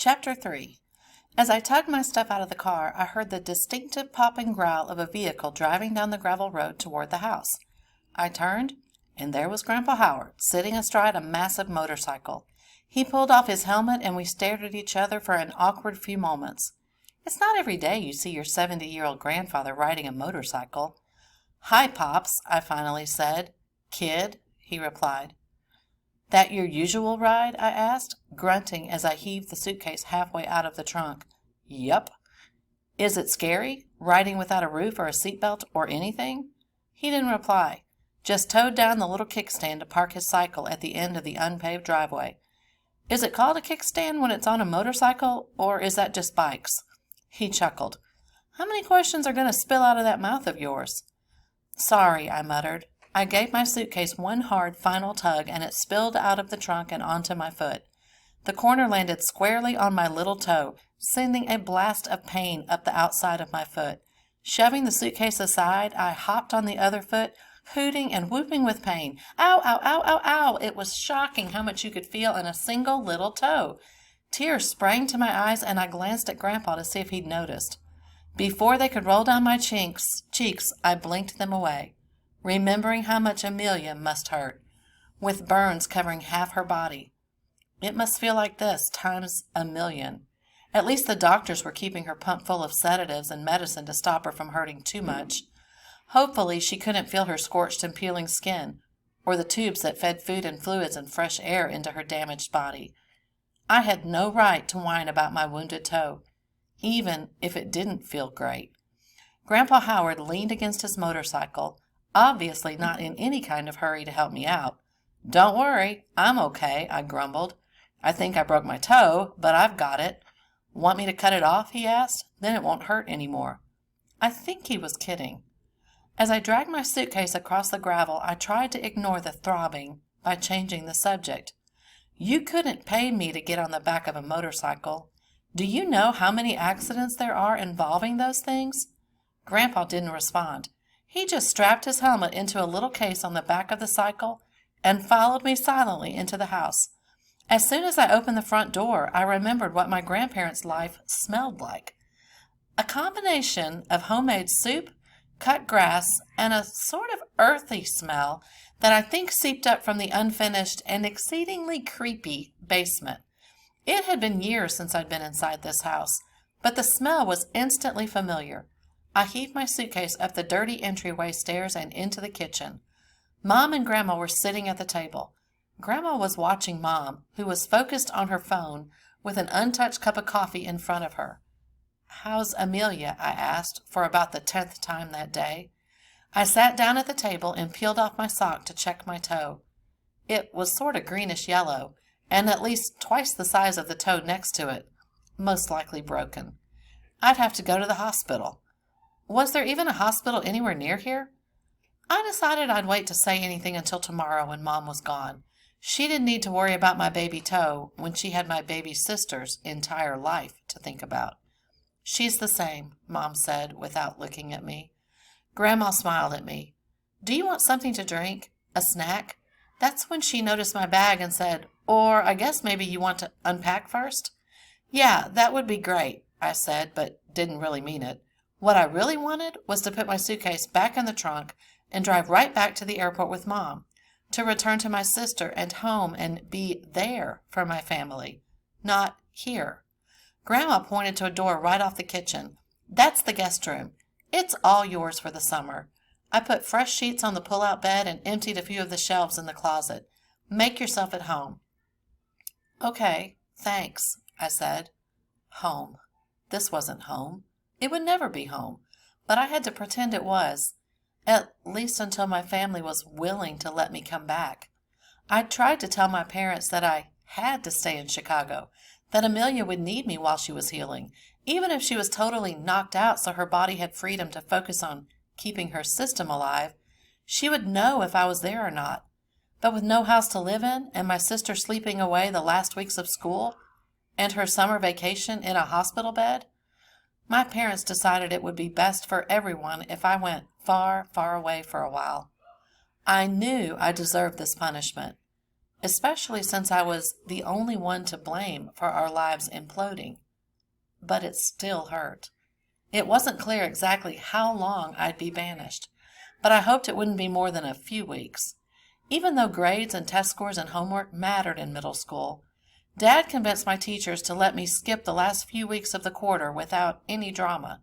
Chapter 3. As I tugged my stuff out of the car, I heard the distinctive popping growl of a vehicle driving down the gravel road toward the house. I turned, and there was Grandpa Howard, sitting astride a massive motorcycle. He pulled off his helmet, and we stared at each other for an awkward few moments. It's not every day you see your 70-year-old grandfather riding a motorcycle. "Hi, Pops," I finally said. "Kid," he replied. "That your usual ride?" I asked, grunting as I heaved the suitcase halfway out of the trunk. "Yup." "Is it scary, riding without a roof or a seatbelt or anything?" He didn't reply, just towed down the little kickstand to park his cycle at the end of the unpaved driveway. "Is it called a kickstand when it's on a motorcycle, or is that just bikes?" He chuckled. "How many questions are going to spill out of that mouth of yours?" "Sorry," I muttered. I gave my suitcase one hard, final tug, and it spilled out of the trunk and onto my foot. The corner landed squarely on my little toe, sending a blast of pain up the outside of my foot. Shoving the suitcase aside, I hopped on the other foot, hooting and whooping with pain. "Ow, ow, ow, ow, ow!" It was shocking how much you could feel in a single little toe. Tears sprang to my eyes, and I glanced at Grandpa to see if he'd noticed. Before they could roll down my cheeks, I blinked them away, remembering how much Amelia must hurt, with burns covering half her body. It must feel like this, times a million. At least the doctors were keeping her pumped full of sedatives and medicine to stop her from hurting too much. Hopefully she couldn't feel her scorched and peeling skin, or the tubes that fed food and fluids and fresh air into her damaged body. I had no right to whine about my wounded toe, even if it didn't feel great. Grandpa Howard leaned against his motorcycle, obviously not in any kind of hurry to help me out. "Don't worry, I'm okay," I grumbled. "I think I broke my toe, but I've got it." "Want me to cut it off?" he asked. "Then it won't hurt anymore." I think he was kidding. As I dragged my suitcase across the gravel, I tried to ignore the throbbing by changing the subject. "You couldn't pay me to get on the back of a motorcycle. Do you know how many accidents there are involving those things?" Grandpa didn't respond. He just strapped his helmet into a little case on the back of the cycle and followed me silently into the house. As soon as I opened the front door, I remembered what my grandparents' life smelled like. A combination of homemade soup, cut grass, and a sort of earthy smell that I think seeped up from the unfinished and exceedingly creepy basement. It had been years since I'd been inside this house, but the smell was instantly familiar. I heaved my suitcase up the dirty entryway stairs and into the kitchen. Mom and Grandma were sitting at the table. Grandma was watching Mom, who was focused on her phone with an untouched cup of coffee in front of her. "How's Amelia?" I asked for about the 10th time that day. I sat down at the table and peeled off my sock to check my toe. It was sort of greenish yellow, and at least twice the size of the toe next to it, most likely broken. I'd have to go to the hospital. Was there even a hospital anywhere near here? I decided I'd wait to say anything until tomorrow when Mom was gone. She didn't need to worry about my baby toe when she had my baby sister's entire life to think about. "She's the same," Mom said without looking at me. Grandma smiled at me. "Do you want something to drink? A snack?" That's when she noticed my bag and said, "Or I guess maybe you want to unpack first?" "Yeah, that would be great," I said, but didn't really mean it. What I really wanted was to put my suitcase back in the trunk and drive right back to the airport with Mom, to return to my sister and home and be there for my family, not here. Grandma pointed to a door right off the kitchen. "That's the guest room. It's all yours for the summer. I put fresh sheets on the pull-out bed and emptied a few of the shelves in the closet. Make yourself at home." "Okay, thanks," I said. Home. This wasn't home. It would never be home, but I had to pretend it was, at least until my family was willing to let me come back. I'd tried to tell my parents that I had to stay in Chicago, that Amelia would need me while she was healing, even if she was totally knocked out so her body had freedom to focus on keeping her system alive. She would know if I was there or not. But with no house to live in, and my sister sleeping away the last weeks of school, and her summer vacation in a hospital bed, my parents decided it would be best for everyone if I went far, far away for a while. I knew I deserved this punishment, especially since I was the only one to blame for our lives imploding. But it still hurt. It wasn't clear exactly how long I'd be banished, but I hoped it wouldn't be more than a few weeks. Even though grades and test scores and homework mattered in middle school, Dad convinced my teachers to let me skip the last few weeks of the quarter without any drama.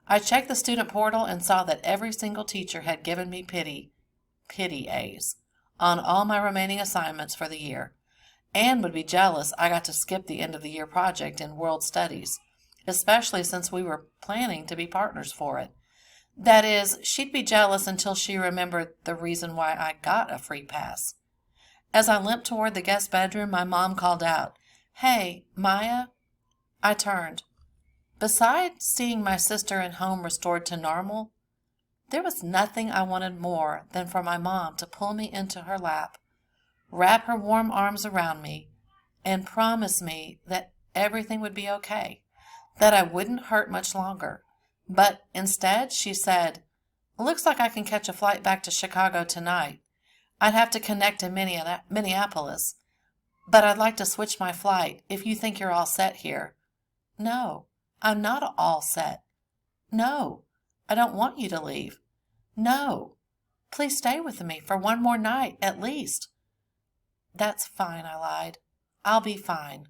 I checked the student portal and saw that every single teacher had given me pity A's, on all my remaining assignments for the year. Anne would be jealous I got to skip the end of the year project in World Studies, especially since we were planning to be partners for it. That is, she'd be jealous until she remembered the reason why I got a free pass. As I limped toward the guest bedroom, my mom called out, "Hey, Maya." I turned. Besides seeing my sister and home restored to normal, there was nothing I wanted more than for my mom to pull me into her lap, wrap her warm arms around me, and promise me that everything would be okay, that I wouldn't hurt much longer. But instead, she said, "Looks like I can catch a flight back to Chicago tonight. I'd have to connect to Minneapolis, but I'd like to switch my flight if you think you're all set here." No, I'm not all set. No, I don't want you to leave. No, please stay with me for one more night at least. That's fine, I lied. I'll be fine.